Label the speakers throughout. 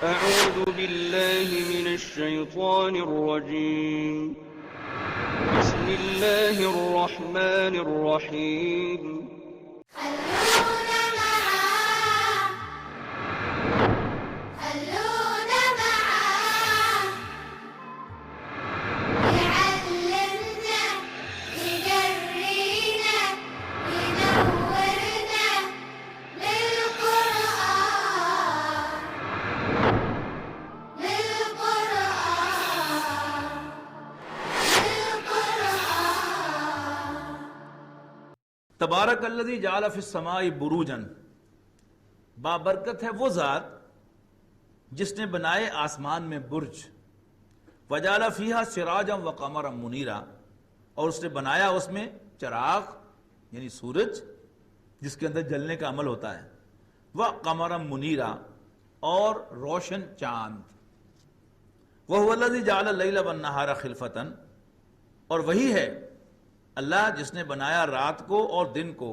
Speaker 1: أعوذ بالله من الشيطان الرجيم. بسم الله الرحمن الرحيم.
Speaker 2: تبارک الذی جعل فی السماء بروجا، بابرکت ہے وہ ذات جس نے بنائے آسمان میں برج، وجعل فیہا سراجا وقمرا منیرا، اور اس نے بنایا اس میں چراغ یعنی سورج جس کے اندر جلنے کا عمل ہوتا ہے، وقمرا منیرا، اور روشن چاند، وہو الذی جعل اللیل والنہار خلفۃ، اور وہی ہے اللہ جس نے بنایا رات کو اور دن کو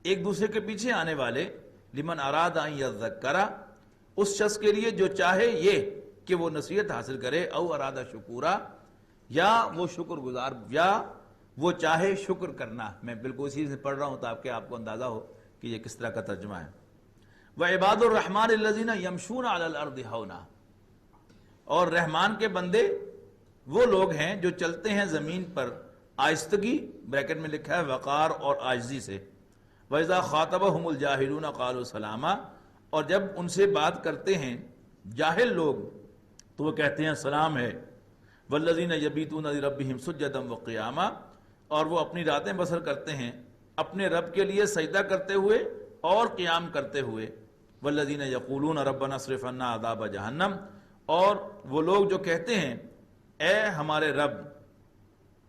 Speaker 2: ایک دوسرے کے پیچھے آنے والے، لمن اراد ان یذکر، اس شخص کے لیے جو چاہے یہ کہ وہ نصیحت حاصل کرے، او اراد شکورا، یا وہ شکر گزار، یا وہ چاہے شکر کرنا۔ میں بالکل اسی سے پڑھ رہا ہوں تاکہ آپ کو اندازہ ہو کہ یہ کس طرح کا ترجمہ ہے۔ وعباد الرحمن الذین یمشون علی الارض ہونا، اور رحمان کے بندے وہ لوگ ہیں جو چلتے ہیں زمین پر آہستگی، بریکٹ میں لکھا ہے وقار اور عاجزی سے۔ وَإِذَا خَاطَبَهُمُ الْجَاهِلُونَ قَالُوا سَلَامًا، اور جب ان سے بات کرتے ہیں جاہل لوگ تو وہ کہتے ہیں سلام ہے۔ وَالَّذِينَ يَبِيتُونَ لِرَبِّهِمْ سُجَّدًا وَقِيَامًا، اور وہ اپنی راتیں بسر کرتے ہیں اپنے رب کے لیے سجدہ کرتے ہوئے اور قیام کرتے ہوئے۔ وَالَّذِينَ يَقُولُونَ رَبَّنَا اصْرِفْ عَنَّا عَذَابَ جَهَنَّمَ، اور وہ لوگ جو کہتے ہیں اے ہمارے رب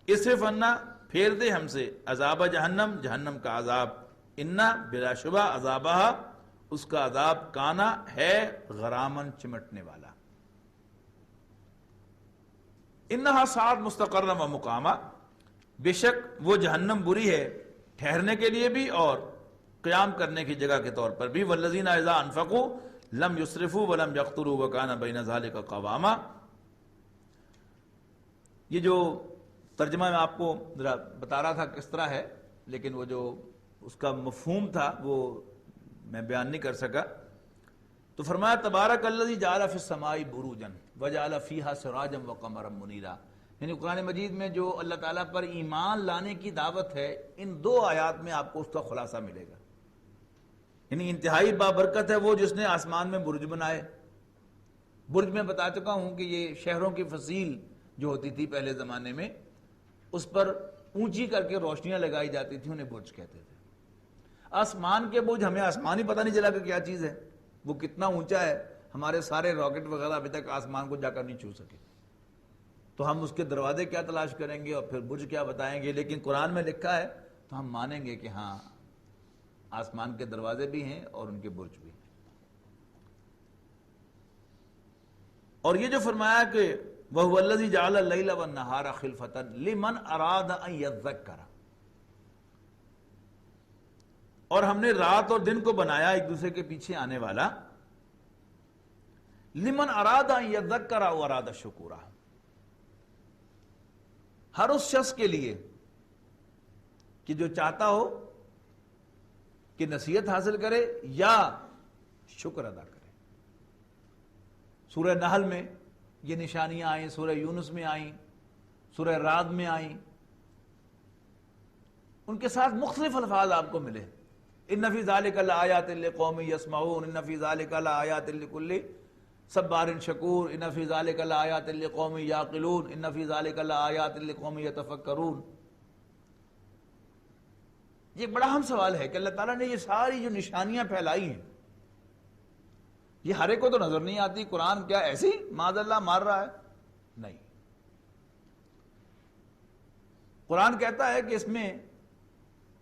Speaker 2: اصرف عنا، پھیر دے ہم سے، عذاب جہنم، جہنم کا عذاب، انا بلا شبہ عذابہ، اس کا عذاب، کانا ہے غرامن، چمٹنے والا، انہا ساعت مستقرا و مقامہ، بے شک وہ جہنم بری ہے ٹھہرنے کے لیے بھی اور قیام کرنے کی جگہ کے طور پر بھی۔ والذین اذا انفقوا لم یسرفوا ولم یقتروا وکان بین ذلک قواما۔ یہ جو ترجمہ میں آپ کو ذرا بتا رہا تھا کس طرح ہے، لیکن وہ جو اس کا مفہوم تھا وہ میں بیان نہیں کر سکا۔ تو فرمایا تبارک الذی جعل فی السماء بروجا وجعل فیہا سراجا وقمرا منیرا، یعنی قرآن مجید میں جو اللہ تعالیٰ پر ایمان لانے کی دعوت ہے، ان دو آیات میں آپ کو اس کا خلاصہ ملے گا۔ یعنی انتہائی بابرکت ہے وہ جس نے آسمان میں برج بنائے۔ برج میں بتا چکا ہوں کہ یہ شہروں کی فصیل جو ہوتی تھی پہلے زمانے میں، اس پر اونچی کر کے روشنیاں لگائی جاتی تھیں، انہیں برج کہتے تھے۔ آسمان کے برج، ہمیں آسمان ہی پتہ نہیں چلا کہ کیا چیز ہے، وہ کتنا اونچا ہے، ہمارے سارے راکٹ وغیرہ ابھی تک آسمان کو جا کر نہیں چھو سکے، تو ہم اس کے دروازے کیا تلاش کریں گے اور پھر برج کیا بتائیں گے، لیکن قرآن میں لکھا ہے تو ہم مانیں گے کہ ہاں آسمان کے دروازے بھی ہیں اور ان کے برج بھی ہیں۔ اور یہ جو فرمایا کہ وَهُوَ الَّذِي جَعَلَ اللَّيْلَ وَالنَّهَارَ خِلْفَةً لِمَنْ أَرَادَ أَنْ يَذَّكَّرَ، اور ہم نے رات اور دن کو بنایا ایک دوسرے کے پیچھے آنے والا، لِمَنْ أَرَادَ أَنْ يَذَّكَّرَ وَأَرَادَ شُكُورًا، ہر اس شخص کے لیے کہ جو چاہتا ہو کہ نصیحت حاصل کرے یا شکر ادا کرے۔ سورہ نحل میں یہ نشانیاں آئیں، سورہ یونس میں آئیں، سورہ رعد میں آئیں، ان کے ساتھ مختلف الفاظ آپ کو ملے۔ ان فی ذلک لآیات لقوم یسمعون، ان فی ذلک لآیات لکل صبار شکور، ان فی ذلک لآیات لقوم یعقلون، ان فی ذلک لآیات لقوم یتفکرون۔ یہ بڑا اہم سوال ہے کہ اللہ تعالیٰ نے یہ ساری جو نشانیاں پھیلائی ہیں، یہ ہر ایک کو تو نظر نہیں آتی۔ قرآن کیا ایسی معاذ اللہ مار رہا ہے؟ نہیں، قرآن کہتا ہے کہ اس میں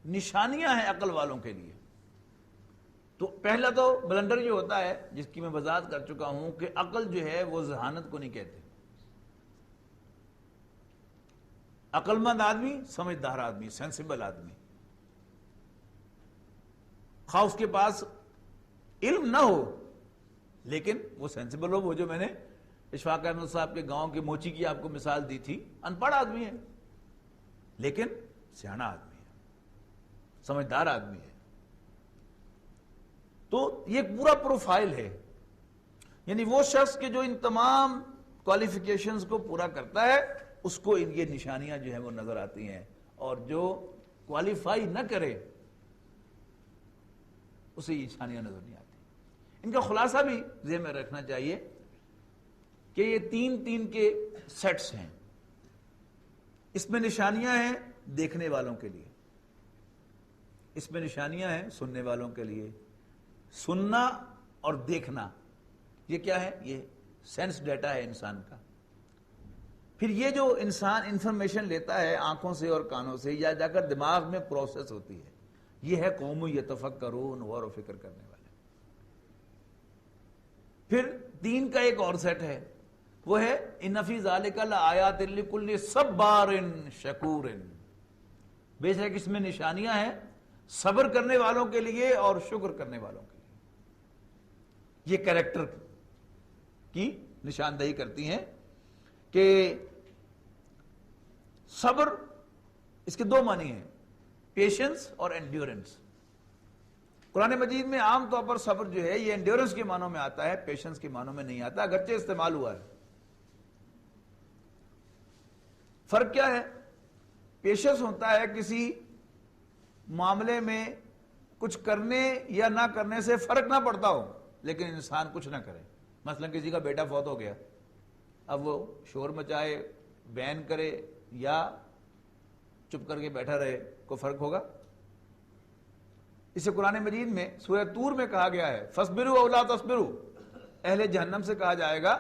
Speaker 2: نشانیاں ہیں عقل والوں کے لیے۔ تو پہلا تو بلنڈر یہ ہوتا ہے جس کی میں وضاحت کر چکا ہوں کہ عقل جو ہے وہ ذہانت کو نہیں کہتے۔ عقل مند آدمی، سمجھدار آدمی، سینسیبل آدمی، خواہ اس کے پاس علم نہ ہو لیکن وہ سینسیبل ہو. وہ جو میں نے اشفاق احمد صاحب کے گاؤں کے موچی کی آپ کو مثال دی تھی, ان پڑھ آدمی ہے لیکن سیانا آدمی ہے, سمجھدار آدمی ہے. تو یہ پورا پروفائل ہے, یعنی وہ شخص کے جو ان تمام کوالیفیکیشنز کو پورا کرتا ہے اس کو یہ نشانیاں جو ہیں وہ نظر آتی ہیں, اور جو کوالیفائی نہ کرے اسے یہ نشانیاں نظر نہیں آتی. ان کا خلاصہ بھی ذہن میں رکھنا چاہیے کہ یہ تین کے سیٹس ہیں. اس میں نشانیاں ہیں دیکھنے والوں کے لیے, اس میں نشانیاں ہیں سننے والوں کے لیے. سننا اور دیکھنا یہ کیا ہے؟ یہ سینس ڈیٹا ہے انسان کا. پھر یہ جو انسان انفارمیشن لیتا ہے آنکھوں سے اور کانوں سے, یا جا کر دماغ میں پروسیس ہوتی ہے, یہ ہے قوم یتفکرون, غور و فکر کرنے والے. پھر تین کا ایک اور سیٹ ہے, وہ ہے ان فی ذالک لآیات لکل صبار شکور. بے شک اس میں نشانیاں ہیں صبر کرنے والوں کے لیے اور شکر کرنے والوں کے لیے. یہ کریکٹر کی نشاندہی کرتی ہیں کہ صبر, اس کے دو معنی ہیں, پیشنس اور انڈیورنس. قرآن مجید میں عام طور پر صبر جو ہے یہ انڈیورنس کے معنوں میں آتا ہے, پیشنس کے معنوں میں نہیں آتا, اگرچہ استعمال ہوا ہے. فرق کیا ہے؟ پیشنس ہوتا ہے کسی معاملے میں کچھ کرنے یا نہ کرنے سے فرق نہ پڑتا ہو لیکن انسان کچھ نہ کرے. مثلا کسی کا بیٹا فوت ہو گیا, اب وہ شور مچائے, بین کرے یا چپ کر کے بیٹھا رہے, کوئی فرق ہوگا؟ اسے قرآن مجید میں سورہ طور میں کہا گیا ہے فَاصْبِرُوا أَوْ لَا تَصْبِرُوا. اہل جہنم سے کہا جائے گا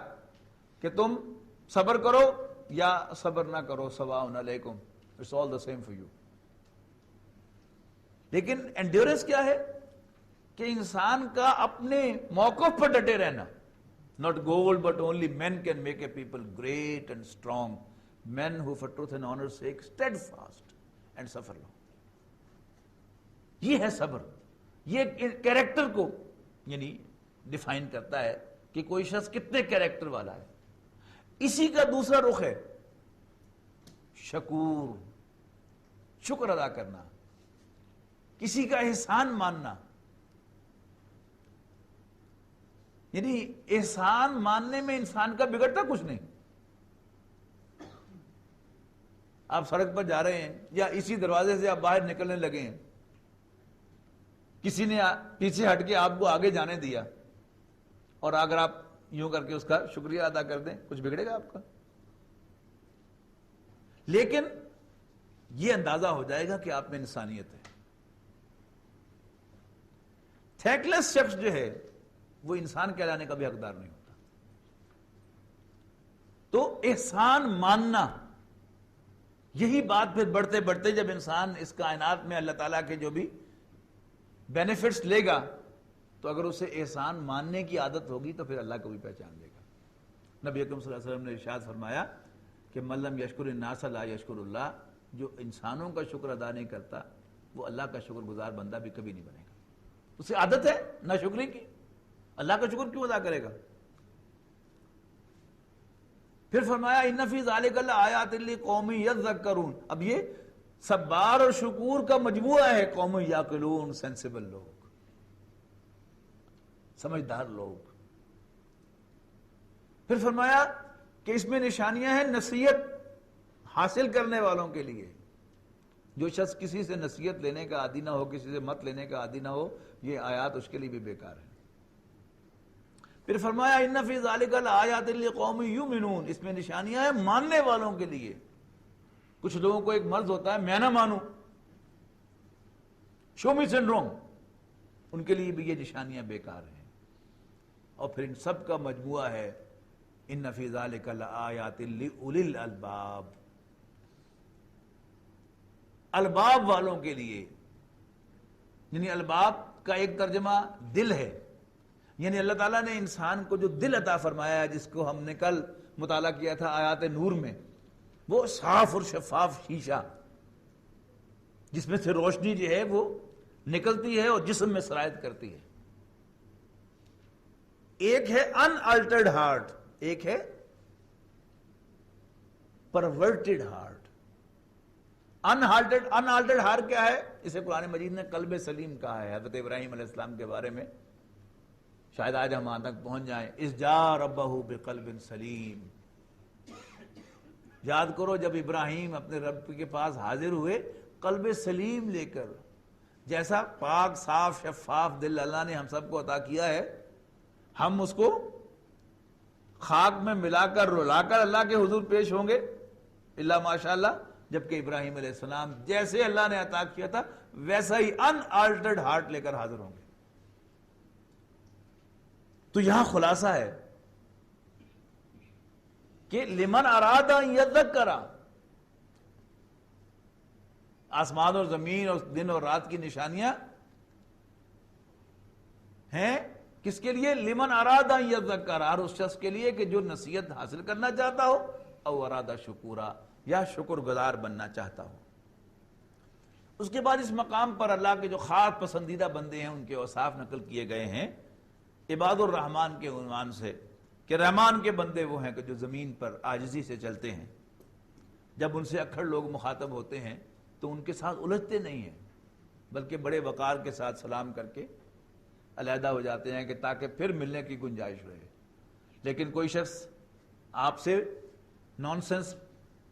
Speaker 2: کہ تم صبر کرو یا صبر نہ کرو, سواء علیکم, it's all the same for you. لیکن انڈیورنس کیا ہے؟ کہ انسان کا اپنے موقف پر ڈٹے رہنا. Not gold but only men can make a people great and strong. Men who for truth and honor's sake steadfast and suffer long. یہ ہے صبر. یہ کیریکٹر کو یعنی ڈیفائن کرتا ہے کہ کوئی شخص کتنے کیریکٹر والا ہے. اسی کا دوسرا رخ ہے شکور, شکر ادا کرنا, کسی کا احسان ماننا. یعنی احسان ماننے میں انسان کا بگڑتا کچھ نہیں. آپ سڑک پر جا رہے ہیں یا اسی دروازے سے آپ باہر نکلنے لگے ہیں, کسی نے پیچھے ہٹ کے آپ کو آگے جانے دیا, اور اگر آپ یوں کر کے اس کا شکریہ ادا کر دیں, کچھ بگڑے گا آپ کا؟ لیکن یہ اندازہ ہو جائے گا کہ آپ میں انسانیت ہے. تھیکلیس شخص جو ہے وہ انسان کہلانے کا بھی حقدار نہیں ہوتا. تو احسان ماننا, یہی بات پھر بڑھتے بڑھتے جب انسان اس کائنات میں اللہ تعالیٰ کے جو بھی بینیفٹس لے گا تو اگر اسے احسان ماننے کی عادت ہوگی تو پھر اللہ کو بھی پہچان لے گا. نبی اکرم صلی اللہ علیہ وسلم نے ارشاد فرمایا کہ من لم یشکر الناس لا یشکر اللہ. جو انسانوں کا شکر ادا نہیں کرتا وہ اللہ کا شکر گزار بندہ بھی کبھی نہیں بنے گا. اسے عادت ہے ناشکری کی, اللہ کا شکر کیوں ادا کرے گا؟ پھر فرمایا ان فی ذالک لآیات لقوم یذکرون. اب یہ صبار اور شکور کا مجموعہ ہے, قوم یعقلون, سینسیبل لوگ, سمجھدار لوگ. پھر فرمایا کہ اس میں نشانیاں ہیں نصیحت حاصل کرنے والوں کے لیے. جو شخص کسی سے نصیحت لینے کا عادی نہ ہو, کسی سے مت لینے کا عادی نہ ہو, یہ آیات اس کے لیے بھی بیکار ہے. پھر فرمایا ان فی ذالک لآیات لقوم یؤمنون. اس میں نشانیاں ہیں ماننے والوں کے لیے. کچھ لوگوں کو ایک مرض ہوتا ہے میں نہ مانوں, شو می سنڈروم, ان کے لیے بھی یہ نشانیاں بیکار ہیں. اور پھر ان سب کا مجموعہ ہے ان فی ذالک لآیات لأولی الالباب. الباب والوں کے لیے, یعنی الباب کا ایک ترجمہ دل ہے. یعنی اللہ تعالیٰ نے انسان کو جو دل عطا فرمایا ہے, جس کو ہم نے کل مطالعہ کیا تھا آیات نور میں, وہ صاف اور شفاف شیشہ جس میں سے روشنی جو ہے وہ نکلتی ہے اور جسم میں سرایت کرتی ہے. ایک ہے ان آلٹرڈ ہارٹ، ایک ہے پرورٹڈ ہارٹ۔ ان آلٹرڈ ہارٹ کیا ہے؟ اسے قرآن مجید نے قلب سلیم کہا ہے حضرت ابراہیم علیہ السلام کے بارے میں، شاید آج ہم وہاں تک پہنچ جائیں۔ اذ جاء ربہ بقلب سلیم، یاد کرو جب ابراہیم اپنے رب کے پاس حاضر ہوئے قلب سلیم لے کر، جیسا پاک صاف شفاف دل اللہ نے ہم سب کو عطا کیا ہے، ہم اس کو خاک میں ملا کر رلا کر اللہ کے حضور پیش ہوں گے الا ماشاءاللہ، جبکہ ابراہیم علیہ السلام جیسے اللہ نے عطا کیا تھا ویسا ہی ان آلٹرڈ ہارٹ لے کر حاضر ہوں گے۔ تو یہاں خلاصہ ہے کہ لمن اراد ان یذکر، آسمان اور زمین اور دن اور رات کی نشانیاں ہیں کس کے لیے؟ لمن اراد ان یذکر، ہر اس شخص کے لیے کہ جو نصیحت حاصل کرنا چاہتا ہو، او ارادہ شکورا، یا شکر گزار بننا چاہتا ہو۔ اس کے بعد اس مقام پر اللہ کے جو خاص پسندیدہ بندے ہیں ان کے اوصاف نقل کیے گئے ہیں عباد الرحمن کے عنوان سے، کہ رحمان کے بندے وہ ہیں کہ جو زمین پر عاجزی سے چلتے ہیں، جب ان سے اکھڑ لوگ مخاطب ہوتے ہیں تو ان کے ساتھ الجھتے نہیں ہیں، بلکہ بڑے وقار کے ساتھ سلام کر کے علیحدہ ہو جاتے ہیں کہ تاکہ پھر ملنے کی گنجائش رہے۔ لیکن کوئی شخص آپ سے نان سینس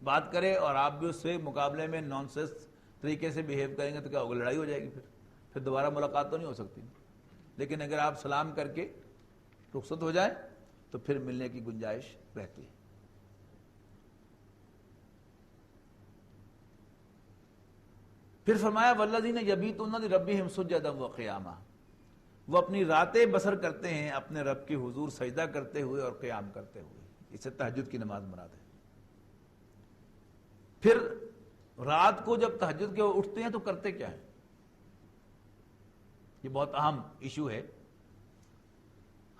Speaker 2: بات کرے اور آپ بھی اس سے مقابلے میں نان سینس طریقے سے بیہیو کریں گے تو کیا ہوگا؟ لڑائی ہو جائے گی، پھر دوبارہ ملاقات تو نہیں ہو سکتی۔ لیکن اگر آپ سلام کر کے رخصت ہو جائیں تو پھر ملنے کی گنجائش رہتی ہے۔ پھر فرمایا والذین یبیتون لربہم سجدا وقیاما، وہ اپنی راتیں بسر کرتے ہیں اپنے رب کے حضور سجدہ کرتے ہوئے اور قیام کرتے ہوئے، اسے تہجد کی نماز مراد ہے۔ پھر رات کو جب تہجد کے اٹھتے ہیں تو کرتے کیا ہیں؟ یہ بہت اہم ایشو ہے۔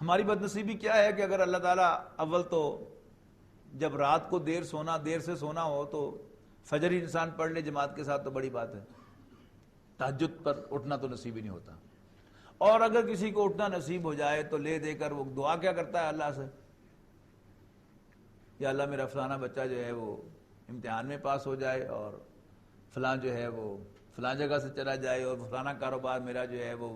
Speaker 2: ہماری بدنصیبی کیا ہے کہ اگر اللہ تعالیٰ اول تو جب رات کو دیر سے سونا ہو تو فجر ہی انسان پڑھ لے جماعت کے ساتھ تو بڑی بات ہے، تہجد پر اٹھنا تو نصیب ہی نہیں ہوتا۔ اور اگر کسی کو اٹھنا نصیب ہو جائے تو لے دے کر وہ دعا کیا کرتا ہے اللہ سے، یا اللہ میرا فلانا بچہ جو ہے وہ امتحان میں پاس ہو جائے، اور فلاں جو ہے وہ فلاں جگہ سے چلا جائے، اور فلانا کاروبار میرا جو ہے وہ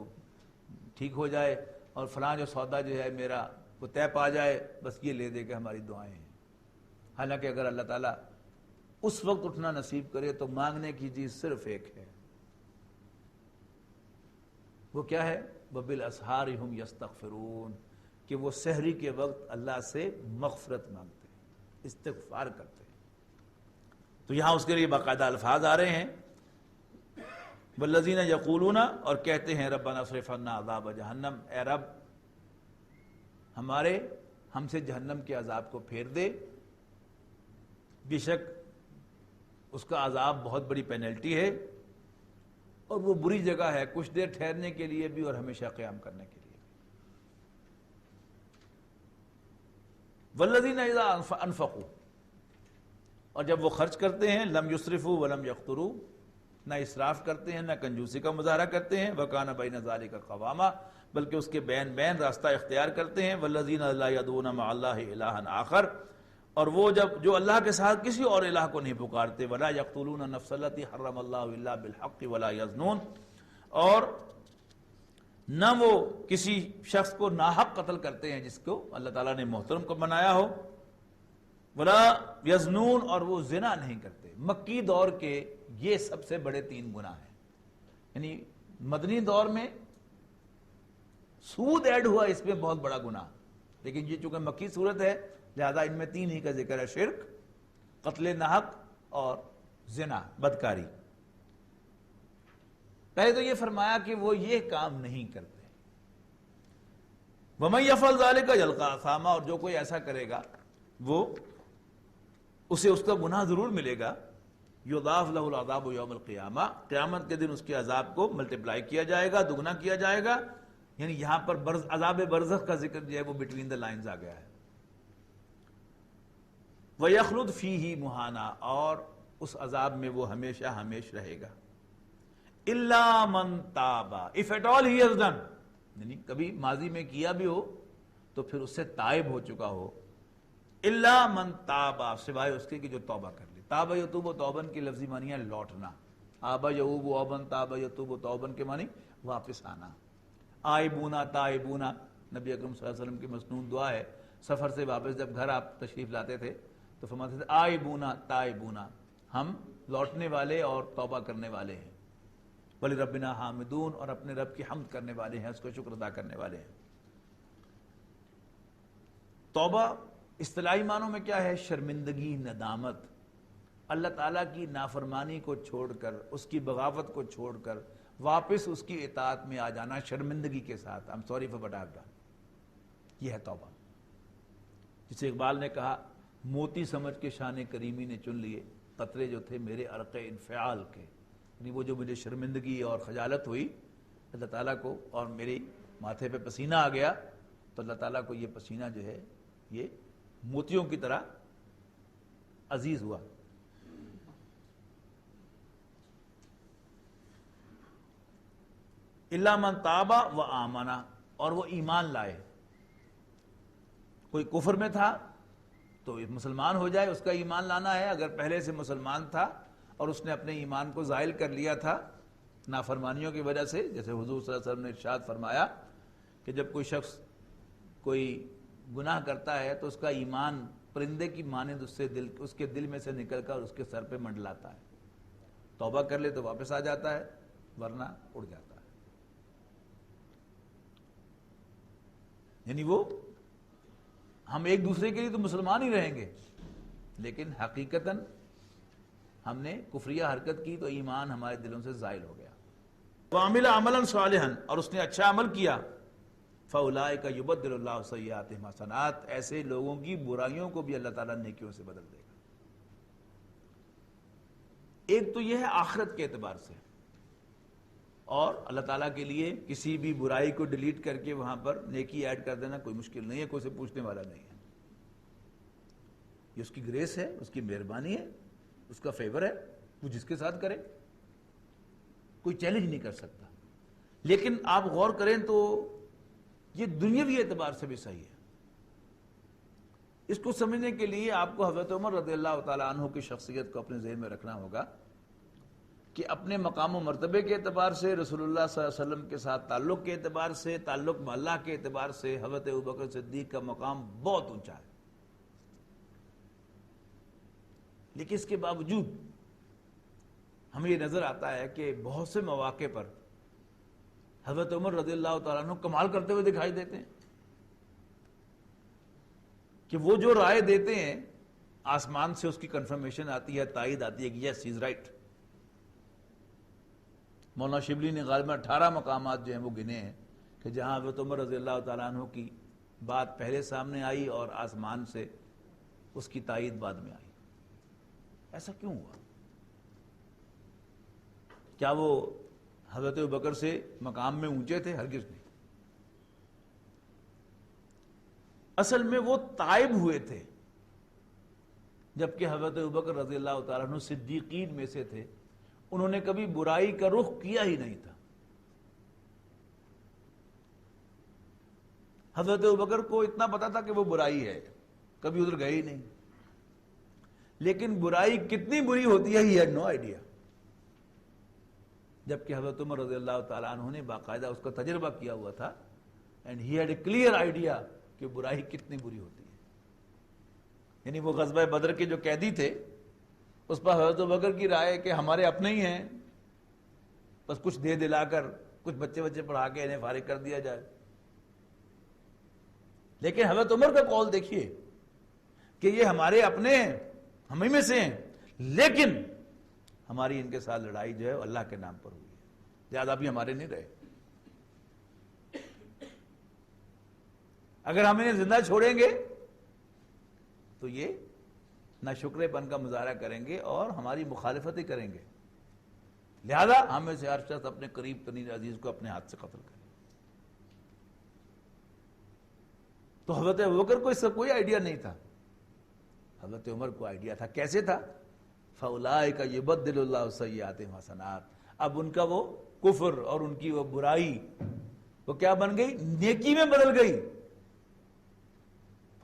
Speaker 2: ٹھیک ہو جائے، اور فلاں جو سودا جو ہے میرا وہ طے پا جائے، بس یہ لے دے کے ہماری دعائیں ہیں۔ حالانکہ اگر اللہ تعالیٰ اس وقت اٹھنا نصیب کرے تو مانگنے کی چیز صرف ایک ہے، وہ کیا ہے؟ وَبِالْأَسْحَارِ هُمْ يَسْتَغْفِرُونَ، کہ وہ سحری کے وقت اللہ سے مغفرت مانگتے ہیں، استغفار کرتے ہیں۔ تو یہاں اس کے لیے باقاعدہ الفاظ آ رہے ہیں، وَالَّذِينَ يَقُولُونَ، اور کہتے ہیں رَبَّنَا اصْرِفْ عَنَّا عَذَابَ جَهَنَّمَ، اے رب ہم سے جہنم کے عذاب کو پھیر دے، بے شک اس کا عذاب بہت بڑی پینلٹی ہے اور وہ بری جگہ ہے، کچھ دیر ٹھہرنے کے لیے بھی اور ہمیشہ قیام کرنے کے لیے۔ وَالَّذِينَ إِذَا أَنفَقُوا، اور جب وہ خرچ کرتے ہیں، لم یسرفوا ولم یقتروا، نہ اسراف کرتے ہیں نہ کنجوسی کا مظاہرہ کرتے ہیں، وَكَانَ بَيْنَ ذَلِكَ قَوَامًا، بلکہ اس کے بین راستہ اختیار کرتے ہیں۔ وَالَّذِينَ لَا يَدْعُونَ مَعَ اللَّهِ إِلَٰهًا آخر، اور وہ جو اللہ کے ساتھ کسی اور الہ کو نہیں پکارتے، وَلَا يَقْتُلُونَ النَّفْسَ الَّتِي حَرَّمَ اللَّهُ إِلَّا بِالْحَقِّ وَلَا يَزْنُونَ، اور نہ وہ کسی شخص کو ناحق قتل کرتے ہیں جس کو اللہ تعالیٰ نے محترم کو بنایا ہو، وَلَا يَزْنُونَ، اور وہ زنا نہیں کرتے۔ مکی دور کے یہ سب سے بڑے 3 گناہ ہیں، یعنی مدنی دور میں سود ایڈ ہوا اس میں بہت بڑا گناہ، لیکن یہ چونکہ مکی صورت ہے لہذا ان میں 3 ہی کا ذکر ہے، شرک، قتل ناحق اور زنا، بدکاری۔ پہلے تو یہ فرمایا کہ وہ یہ کام نہیں کرتے۔ وَمَن يَفْعَلْ ذَلِكَ يَلْقَ أَثَامًا، اور جو کوئی ایسا کرے گا وہ اسے اس کا گناہ ضرور ملے گا، یضاعف لہ العذاب یوم القیامہ، قیامت کے دن اس کے عذاب کو ملٹیپلائی کیا جائے گا، دگنا کیا جائے گا۔ یعنی یہاں پر عذاب برزخ کا ذکر جو ہے وہ بٹوین دا لائنز آ گیا ہے۔ وَيَخْلُدْ فِيهِ مُهَانًا، اور اس عذاب میں وہ ہمیشہ ہمیش رہے گا۔ إِلَّا مَن تَابَ، if at all he has done، یعنی کبھی ماضی میں کیا بھی ہو تو پھر اس سے تائب ہو چکا ہو. الا من تابا، سوائے اس کے کہ جو توبہ کر لے. تابا یتوب توبن کی لفظی معنی ہے لوٹنا. آبا یعوب اوبن، تابا یتوب توبن کے معنی واپس آنا. آئبونا تائبونا نبی اکرم صلی اللہ علیہ وسلم کی مسنون دعا ہے. سفر سے واپس جب گھر آپ تشریف لاتے تھے تو فرماتے تھے آئبونا تائبونا، ہم لوٹنے والے اور توبہ کرنے والے ہیں. ولی ربنا حامدون، اور اپنے رب کی حمد کرنے والے ہیں، اس کو شکر ادا کرنے والے ہیں. توبہ اصطلاحی معنوں میں کیا ہے؟ شرمندگی، ندامت. اللہ تعالیٰ کی نافرمانی کو چھوڑ کر، اس کی بغاوت کو چھوڑ کر واپس اس کی اطاعت میں آ جانا شرمندگی کے ساتھ. I'm sorry for what I've done. یہ ہے توبہ. جسے اقبال نے کہا موتی سمجھ کے شان کریمی نے چن لیے قطرے جو تھے میرے عرق انفعال کے. یعنی وہ جو مجھے شرمندگی اور خجالت ہوئی اللہ تعالیٰ کو، اور میرے ماتھے پہ پسینہ آ گیا، تو اللہ تعالیٰ کو یہ پسینہ جو ہے یہ موتیوں کی طرح عزیز ہوا. الا من تابا و آمنا، اور وہ ایمان لائے. کوئی کفر میں تھا تو مسلمان ہو جائے، اس کا ایمان لانا ہے. اگر پہلے سے مسلمان تھا اور اس نے اپنے ایمان کو زائل کر لیا تھا نافرمانیوں کی وجہ سے، جیسے حضور صلی اللہ علیہ وسلم نے ارشاد فرمایا کہ جب کوئی شخص کوئی گناہ کرتا ہے تو اس کا ایمان پرندے کی مانند اس کے دل میں سے نکل کر اس کے سر پہ منڈلاتا ہے. توبہ کر لے تو واپس آ جاتا ہے، ورنہ اڑ جاتا ہے. یعنی وہ ہم ایک دوسرے کے لیے تو مسلمان ہی رہیں گے، لیکن حقیقتاً ہم نے کفریہ حرکت کی تو ایمان ہمارے دلوں سے زائل ہو گیا. وَعَمِلَ عَمَلًا صَالِحًا، اور اس نے اچھا عمل کیا. فَأُولَٰئِكَ يُبَدِّلُ اللَّهُ سَيِّئَاتِهِمْ حَسَنَاتٍ، ایسے لوگوں کی برائیوں کو بھی اللہ تعالیٰ نیکیوں سے بدل دے گا. ایک تو یہ ہے آخرت کے اعتبار سے، اور اللہ تعالیٰ کے لیے کسی بھی برائی کو ڈیلیٹ کر کے وہاں پر نیکی ایڈ کر دینا کوئی مشکل نہیں ہے، کوئی سے پوچھنے والا نہیں ہے. یہ اس کی گریس ہے، اس کی مہربانی ہے، اس کا فیور ہے، وہ جس کے ساتھ کرے کوئی چیلنج نہیں کر سکتا. لیکن آپ غور کریں تو یہ دنیاوی اعتبار سے بھی صحیح ہے. اس کو سمجھنے کے لیے آپ کو حضرت عمر رضی اللہ تعالیٰ عنہ کی شخصیت کو اپنے ذہن میں رکھنا ہوگا کہ اپنے مقام و مرتبے کے اعتبار سے، رسول اللہ صلی اللہ علیہ وسلم کے ساتھ تعلق کے اعتبار سے، تعلق میں اللہ کے اعتبار سے حضرت ابوبکر صدیق کا مقام بہت اونچا ہے. لیکن اس کے باوجود ہمیں یہ نظر آتا ہے کہ بہت سے مواقع پر حضرت عمر رضی اللہ تعالیٰ عنہ کمال کرتے ہوئے دکھائی دیتے ہیں کہ وہ جو رائے دیتے ہیں آسمان سے اس کی کنفرمیشن آتی ہے، تائید آتی ہے کہ یس ہی از رائٹ. مولانا شبلی نے غالباً 18 مقامات جو ہیں وہ گنے ہیں کہ جہاں حضرت عمر رضی اللہ تعالیٰ عنہ کی بات پہلے سامنے آئی اور آسمان سے اس کی تائید بعد میں آئی. ایسا کیوں ہوا؟ کیا وہ حضرت ابوبکر سے مقام میں اونچے تھے؟ ہرگز نہیں. اصل میں وہ تائب ہوئے تھے، جبکہ حضرت ابوبکر رضی اللہ تعالیٰ عنہ صدیقین میں سے تھے. انہوں نے کبھی برائی کا رخ کیا ہی نہیں تھا. حضرت ابوبکر کو اتنا پتا تھا کہ وہ برائی ہے، کبھی ادھر گئے ہی نہیں. لیکن برائی کتنی بری ہوتی ہے ہی ہیڈ نو آئیڈیا. جبکہ حضرت عمر رضی اللہ تعالیٰ عنہ نے باقاعدہ اس کا تجربہ کیا ہوا تھا، and he had a clear idea کہ برائی کتنی بری ہوتی ہے. یعنی وہ غزوہ بدر کے جو قیدی تھے اس پر حضرت ابوبکر کی رائے کہ ہمارے اپنے ہی ہیں، بس کچھ دے دلا کر کچھ بچے پڑھا کے انہیں فارغ کر دیا جائے. لیکن حضرت عمر کا قول دیکھیے کہ یہ ہمارے اپنے ہیں، ہم ہی میں سے ہیں، لیکن ہماری ان کے ساتھ لڑائی جو ہے اللہ کے نام پر ہوئی ہے، لہٰذا بھی ہمارے نہیں رہے. اگر ہم انہیں زندہ چھوڑیں گے تو یہ ناشکرے پن کا مظاہرہ کریں گے اور ہماری مخالفت ہی کریں گے. لہذا ہم میں سے ہر شخص اپنے قریب ترین عزیز کو اپنے ہاتھ سے قتل کرے. تو حضرت ابوبکر کو اس سے کوئی آئیڈیا نہیں تھا، حضرت عمر کو آئیڈیا تھا. کیسے تھا؟ فَأُولَٰئِكَ يُبَدِّلُ اللَّهُ سَيِّئَاتِهِمْ حَسَنَاتٍ. اب ان کا وہ کفر اور ان کی وہ برائی وہ کیا بن گئی؟ نیکی میں بدل گئی.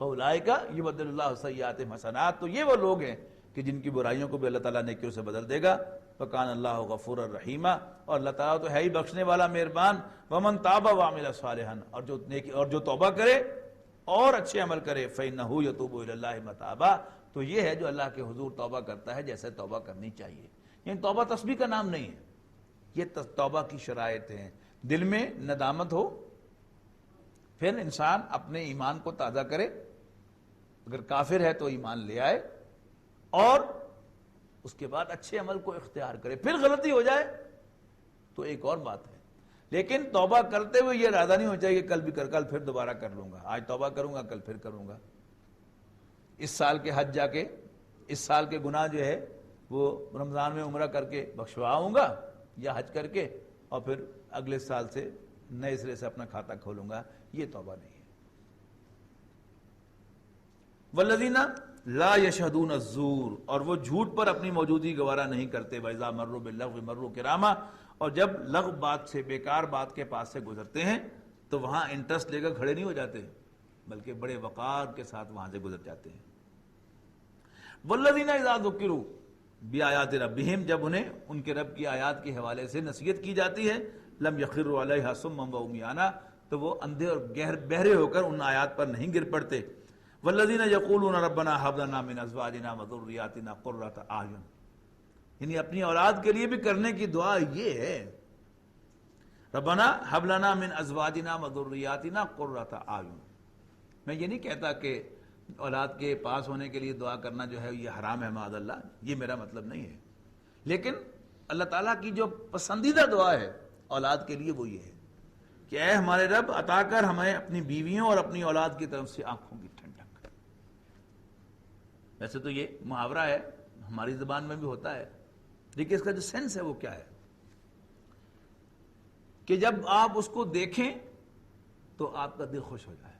Speaker 2: فَأُولَٰئِکَ یُبَدِّلُ اللَّهُ سَیِّئَاتِہِمْ حَسَنَات، تو یہ وہ لوگ ہیں کہ جن کی برائیوں کو بھی اللہ تعالیٰ نیکیوں سے بدل دے گا. فَكَانَ اللَّهُ غَفُورًا رَحِيمًا، اور اللہ تعالیٰ تو ہے ہی بخشنے والا مہربان. وَمَن تَابَ وَعَمِلَ صَالِحًا، اور جو توبہ کرے اور اچھے عمل کرے. فَإِنَّهُ يَتُوبُ إِلَى اللَّهِ مَتَابًا، تو یہ ہے جو اللہ کے حضور توبہ کرتا ہے جیسے توبہ کرنی چاہیے. یعنی توبہ تسبیح کا نام نہیں ہے، یہ توبہ کی شرائط ہیں. دل میں ندامت ہو، پھر انسان اپنے ایمان کو تازہ کرے، اگر کافر ہے تو ایمان لے آئے، اور اس کے بعد اچھے عمل کو اختیار کرے. پھر غلطی ہو جائے تو ایک اور بات ہے، لیکن توبہ کرتے ہوئے یہ ارادہ نہیں ہونا چاہیے کہ کل پھر دوبارہ کر لوں گا، آج توبہ کروں گا کل پھر کروں گا. اس سال کے حج جا کے اس سال کے گناہ جو ہے وہ رمضان میں عمرہ کر کے بخشواؤں گا، یا حج کر کے اور پھر اگلے سال سے نئے سرے سے اپنا کھاتا کھولوں گا. یہ توبہ نہیں ہے. والذین لا یشہدون الزور، اور وہ جھوٹ پر اپنی موجودگی گوارا نہیں کرتے. وَإِذَا مَرُّوا بِاللَّغْوِ مَرُّوا کِرَامًا، اور جب لغو بات سے، بیکار بات کے پاس سے گزرتے ہیں تو وہاں انٹرسٹ لے کر کھڑے نہیں ہو جاتے، بلکہ بڑے وقار کے ساتھ وہاں سے گزر جاتے ہیں. والذین اذا ذکروا بآیات ربہم، جب انہیں ان کے رب کی آیات کے حوالے سے نصیحت کی جاتی ہے، لم یخروا علیہا صما وعمیانا، تو وہ اندھے اور بہرے ہو کر ان آیات پر نہیں گر پڑتے. والذین یقولون ربنا ھب لنا من ازواجنا وذریاتنا قرۃ اعین، یعنی اپنی اولاد کے لیے بھی کرنے کی دعا یہ ہے، ربنا ھب لنا من ازواجنا وذریاتنا قرۃ اعین. میں یہ نہیں کہتا کہ اولاد کے پاس ہونے کے لیے دعا کرنا جو ہے یہ حرام ہے معاذ اللہ، یہ میرا مطلب نہیں ہے، لیکن اللہ تعالیٰ کی جو پسندیدہ دعا ہے اولاد کے لیے وہ یہ ہے کہ اے ہمارے رب عطا کر ہمیں اپنی بیویوں اور اپنی اولاد کی طرف سے آنکھوں کی ٹھنڈک. ویسے تو یہ محاورہ ہے، ہماری زبان میں بھی ہوتا ہے، لیکن اس کا جو سینس ہے وہ کیا ہے کہ جب آپ اس کو دیکھیں تو آپ کا دل خوش ہو جائے.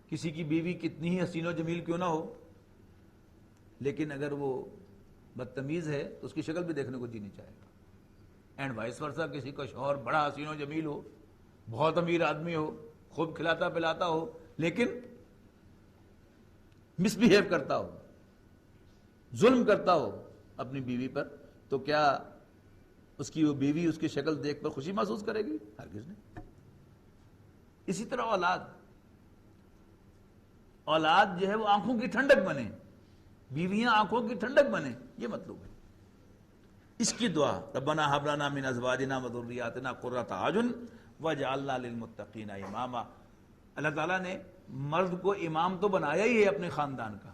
Speaker 2: کسی کی بیوی کتنی ہی حسین و جمیل کیوں نہ ہو، لیکن اگر وہ بدتمیز ہے تو اس کی شکل بھی دیکھنے کو جی نہیں چاہے گا. اینڈ وائس ورثا، کسی کا شوہر بڑا حسین و جمیل ہو، بہت امیر آدمی ہو، خوب کھلاتا پلاتا ہو، لیکن مس بہیو کرتا ہو، ظلم کرتا ہو اپنی بیوی پر، تو کیا اس کی وہ بیوی اس کی شکل دیکھ کر خوشی محسوس کرے گی؟ ہرگز نہیں. اسی طرح اولاد جو ہے وہ آنکھوں کی ٹھنڈک بنے، بیویاں آنکھوں کی ٹھنڈک بنے، یہ مطلب ہے. اس کی دعا ربنا ھب لنا من ازواجنا وذریاتنا قرۃ اعین وجعلنا للمتقین اماما. اللہ تعالیٰ نے مرد کو امام تو بنایا ہی ہے اپنے خاندان کا،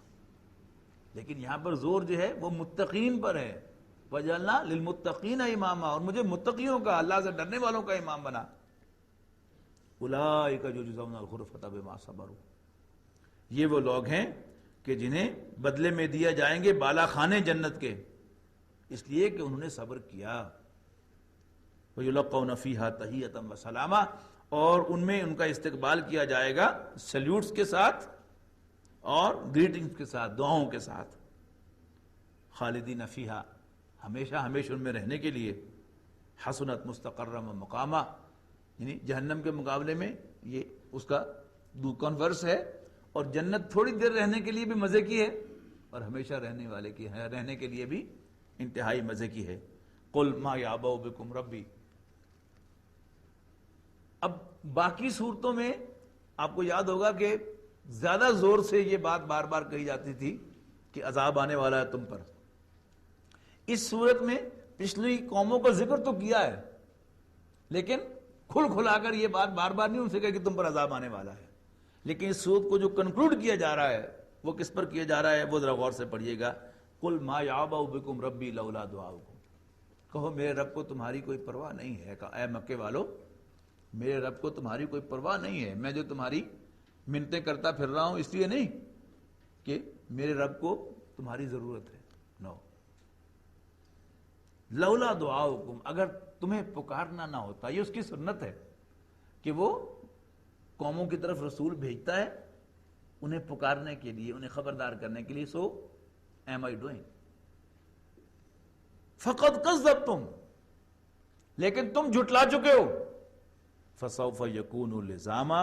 Speaker 2: لیکن یہاں پر زور جو ہے وہ متقین پر ہے. وجعلنا للمتقین اماما، اور مجھے متقیوں کا، اللہ سے ڈرنے والوں کا امام بنا. اولئک یجزون الغرفۃ بما صبروا، یہ وہ لوگ ہیں کہ جنہیں بدلے میں دیا جائیں گے بالا خانے جنت کے، اس لیے کہ انہوں نے صبر کیا. وَيُلَقَّوْنَ فِيهَا تَحِيَّةً وَسَلَامًا، اور ان میں ان کا استقبال کیا جائے گا سلیوٹس کے ساتھ اور گریٹنگز کے ساتھ، دعاؤں کے ساتھ. خالدین فیہا، ہمیشہ ہمیشہ ان میں رہنے کے لیے. حسنت مستقرا و مقامہ، یعنی جہنم کے مقابلے میں یہ اس کا کنورس ہے، اور جنت تھوڑی دیر رہنے کے لیے بھی مزے کی ہے، اور ہمیشہ رہنے کے لیے بھی انتہائی مزے کی ہے. قل ما یعبأ بکم ربی. اب باقی صورتوں میں آپ کو یاد ہوگا کہ زیادہ زور سے یہ بات بار بار کہی جاتی تھی کہ عذاب آنے والا ہے تم پر. اس صورت میں پچھلی قوموں کا ذکر تو کیا ہے، لیکن کھل کھلا کر یہ بات بار بار نہیں ان سے کہا کہ تم پر عذاب آنے والا ہے. لیکن اس صورت کو جو کنکلوڈ کیا جا رہا ہے وہ کس پر کیا جا رہا ہے وہ ذرا غور سے پڑھیے گا. قل ما یعبأ بکم ربی لولا دعاؤکم، کہو میرے رب کو تمہاری کوئی پرواہ نہیں ہے. اے مکے والو، میرے رب کو تمہاری کوئی پرواہ نہیں ہے. میں جو تمہاری منتیں کرتا پھر رہا ہوں اس لیے نہیں کہ میرے رب کو تمہاری ضرورت ہے، نو. لولا دعاؤکم، اگر تمہیں پکارنا نہ ہوتا. یہ اس کی سنت ہے کہ وہ قوموں کی طرف رسول بھیجتا ہے انہیں پکارنے کے لیے، انہیں خبردار کرنے کے لیے. سو am I doing؟ فقد کذبتم، لیکن تم جھٹلا چکے ہو. فسوف یکون لزاما،